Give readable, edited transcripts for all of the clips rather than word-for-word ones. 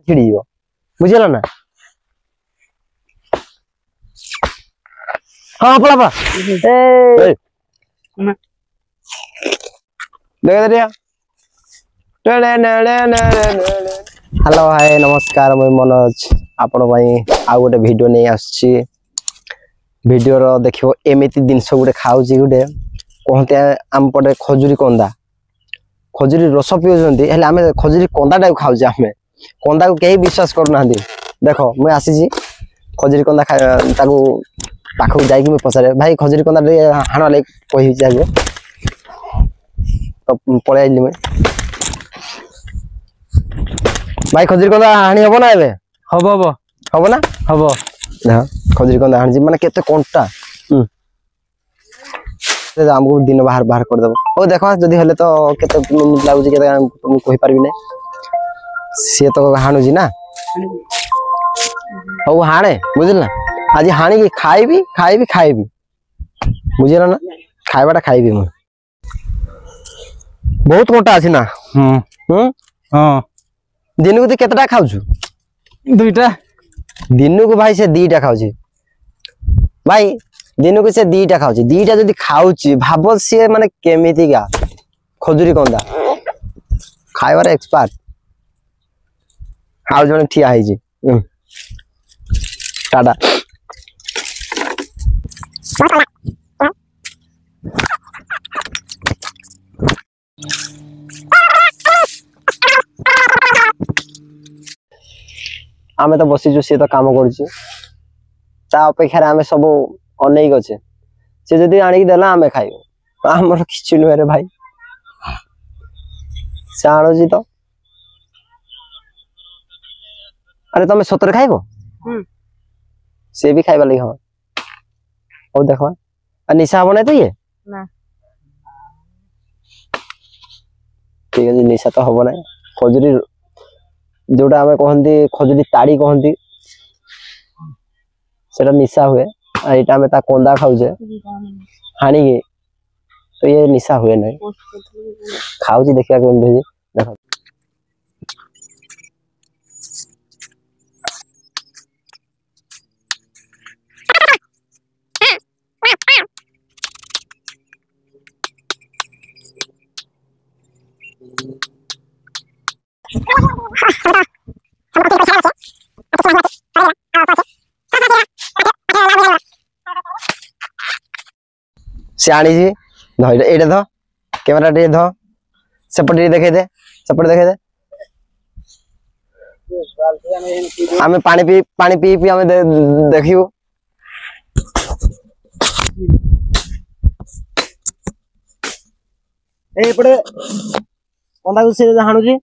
छिड़ी जीव बुझिल ना हां पळा ए देख दे हेलो हाय नमस्कार मैं मनोज आपण आ गोटे वीडियो नहीं आसछि वीडियो रो देखियो एमिति जिनस गोटे खाउछि गोटे कहते आम पटे खजुरी कंदा खजुरी रस पिउछन्ती हेले आमे खजुरी कंदा टाइप खाउछि आमे कंदा को केही विश्वास करू नांदी देखो मैं आसीछि खजुरी कंदा ताको पाखु जाई कि मैं पचारे भाई खजुरी कंदा हाणा ले कहि जागे तो पळे आइली मैं भाई खजुरी कंदा हाणी हबो ना एबे हबो ना हबो हां खजुरी कंदा हाणी माने केते कोंटा से हमको दिन बाहर बाहर कर देबो ओ देखो जदी हले तो केते मिनिट लागु जे केते तुम कहि परबी नै से तो हाणु जी ना ओ हाणे बुझिल ना आज हाणी की खाइबी बुझिल ना खाइबाटा खाइबी म बहुत मोटा अछि ना हां दिन को केतटा खाउछु दुईटा दिन को भाई से दीटा खाउछि भाई दिन को से दीटा खाउछि दीटा जदी खाउछि भाबो से माने केमिति गा खजुरी कंदा खाइबार एक्सपर्ट हाउ जने ठिया है जी टाटा आमे तो बसी जो से तो काम करछि ता अपेक्षा आमे सब अनेक गछे से जदी आनी के देला आमे खाइबो हमर किछु न रे भाई साणो जी तो अरे तमे सतर खाइबो से भी खाइबा लई हो ओ देखो आ निशा बने तो ये ना ठीक है निशा तो हबो ना खजुरी जोटा हमें कहंती खजुरी ताड़ी कहंती सेटा निशा हुए आ एटा में ता कोंदा खाउजे हानी के तो ये निशा हुए नहीं खाउजी देखिया के भेजी देखो सियाणी जी धइल एडे ध कैमरा दे ध सेपटे देखे दे हमें पानी पी हमें देखियो ए पड़े कंदा को से हाणु जी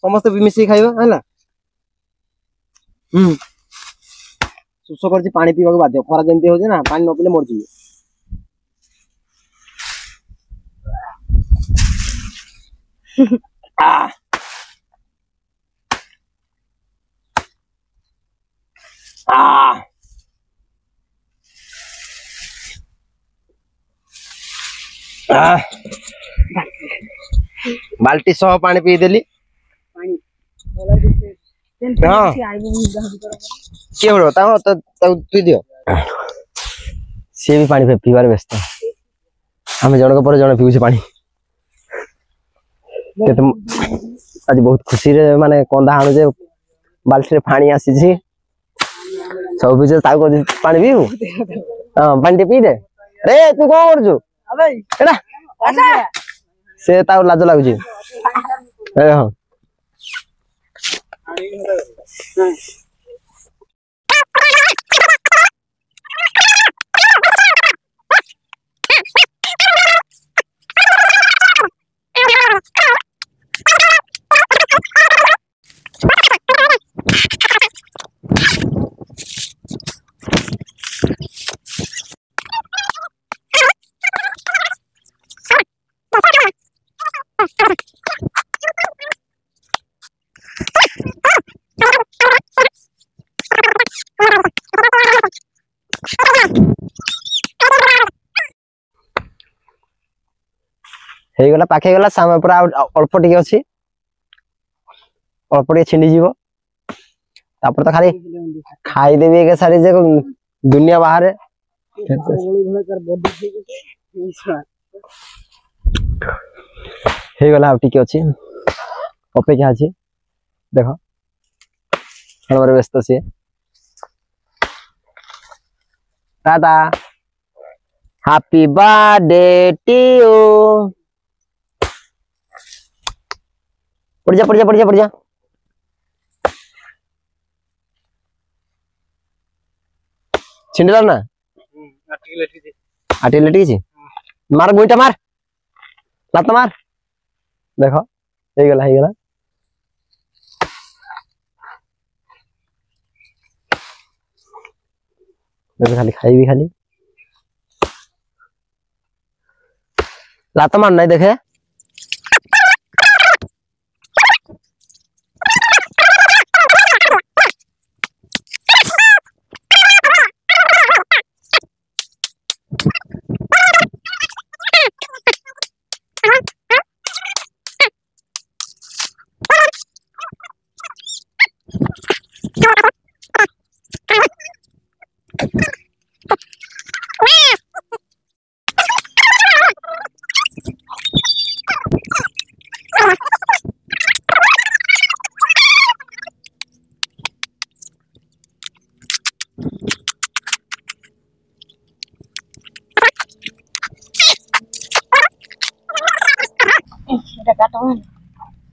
समस्त मिसी खाइबा हैला सुसो करछि पानी पीवा को बाध्य खरा जेंती हो जे ना पानी न पीले मर जी आ आ आ बाल्टी सह पानी पी देली पानी बोला दिसे तेन हां आइबो के हो ता तू दियो से भी पानी पीबार व्यस्त हम जनक पर जण पीउछ पानी केते आज बहुत खुशी रे माने कंदा हाणु जे बाल्टी रे पानी आसी छी सब बिचे ताको पानी पीऊ हां पानी पी दे रे तू को करजु अबे एडा से ता लाज लागु छी ए हां हे गला पाखे गला सामे पूरा अल्प टिके अछि अल्प टिके छिंडी जीवो तापर तो खाली खाई देबी के सारी जे दुनिया बाहर हे गला अब टिके अछि अपेक्षा अछि देखो हमर व्यस्त छी tata happy birthday to you पड़ जा छिंडला ना आटी लेटी छी मार गोइटा मार लात मार देखो हे गला देखो खाली खाइबी खाली लात मार नहीं देखे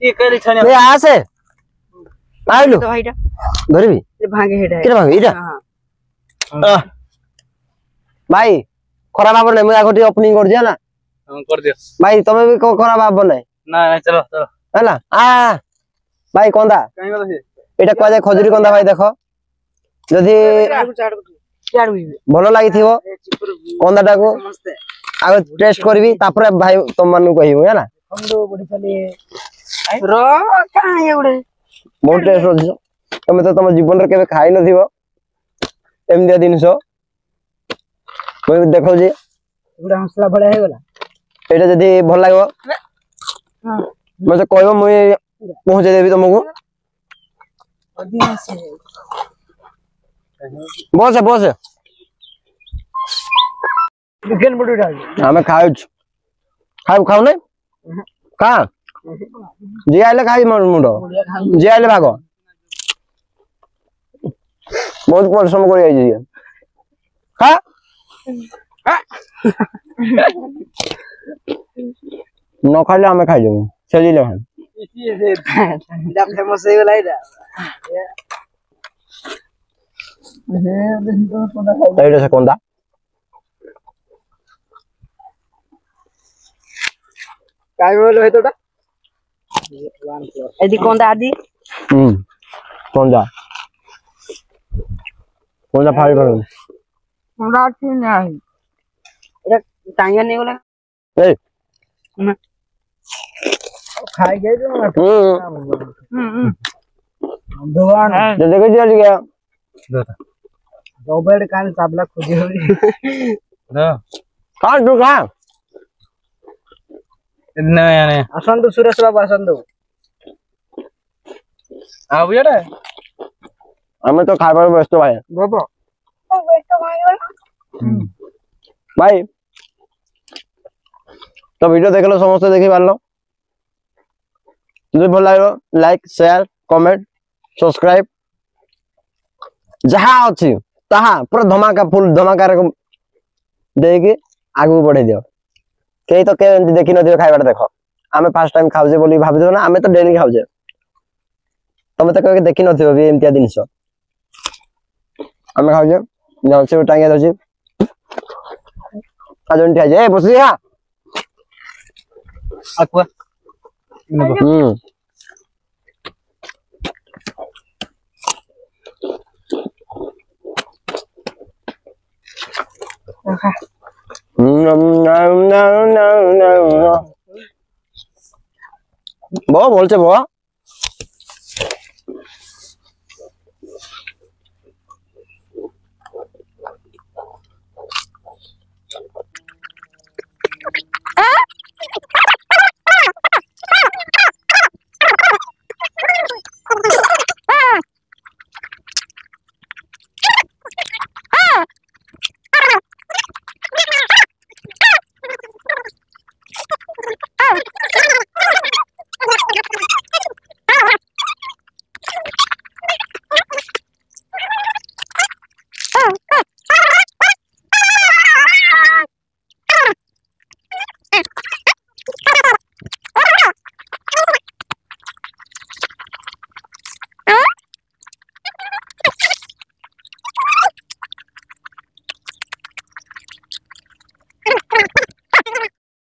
ये करे छने ए आसे आइलु तो भाईटा धरबी ये भागे हेडा केरे भाग इटा हां भाई खराब भाव नहीं मैं आगोटी ओपनिंग कर दिया ना हम कर दियो भाई तमे भी खराब भाव नहीं ना ना चलो चलो हैला आ भाई कोंदा काई गला से एटा कोआ जाय खजुरी कोंदा भाई देखो जदी चाड़ भलो लागि थिवो कोंदा टाको नमस्ते आगो टेस्ट करबी तापर भाई तुम मानु कहिबो हैला हम दो बड़ी चली रो कहां है उड़े बहुत टेस्ट होछ तमे तो तुम जीवन रे केबे खाइ न थिवो एमदिया दिनसो कोई देखो जी उड़ा हंसला बड़ा है वाला एटा जदी भल लागो हां मसे कहबो मुई पहुंचे देबी तुमको अभी से बस दुकान बड़ डाल हमें खाऊ नहीं का जी आइले खाई मुंडो जी आइले भागो बहुत परिश्रम कर जाई जी खा न खाले हमें खाई देबो चली ले हम इसी से दा फेमस है वाला इधर एटा से कोंदा काय बोलो है तोटा यदि कोंदा आदि कोंदा फाड़ी कर हमरा ठीक नहीं एटा टांगा नहीं वाला ए खाई गए जो भगवान ये देखो चल गया दो बेड कान चाबला खोजी होली ना खा तू खा इतना यानी आसन तो सुरेश बाबू आसन दो आबू यार हमें तो खाई पर व्यस्त भाई बाबा भाई तो वीडियो देख लो समस्त देखि पारलो যদি ভাল লাগলো লাইক শেয়ার কমেন্ট सब्सक्राइब जहाँ अच्छी ताहा पूरा धमाका फुल धमाका देके आगू बढ़े दियो कई तो के देखि न दियो खाइबार देखो आमे फर्स्ट टाइम खाउजे बोली भाबिदो ना आमे तो डेली खाउजे तमे तो के देखि न दियो भी एमतिया दिनस आमे खाउजे जाउचे टांगे दउचे आजन ठाजे ए बसी हा aqua বল বলছে বল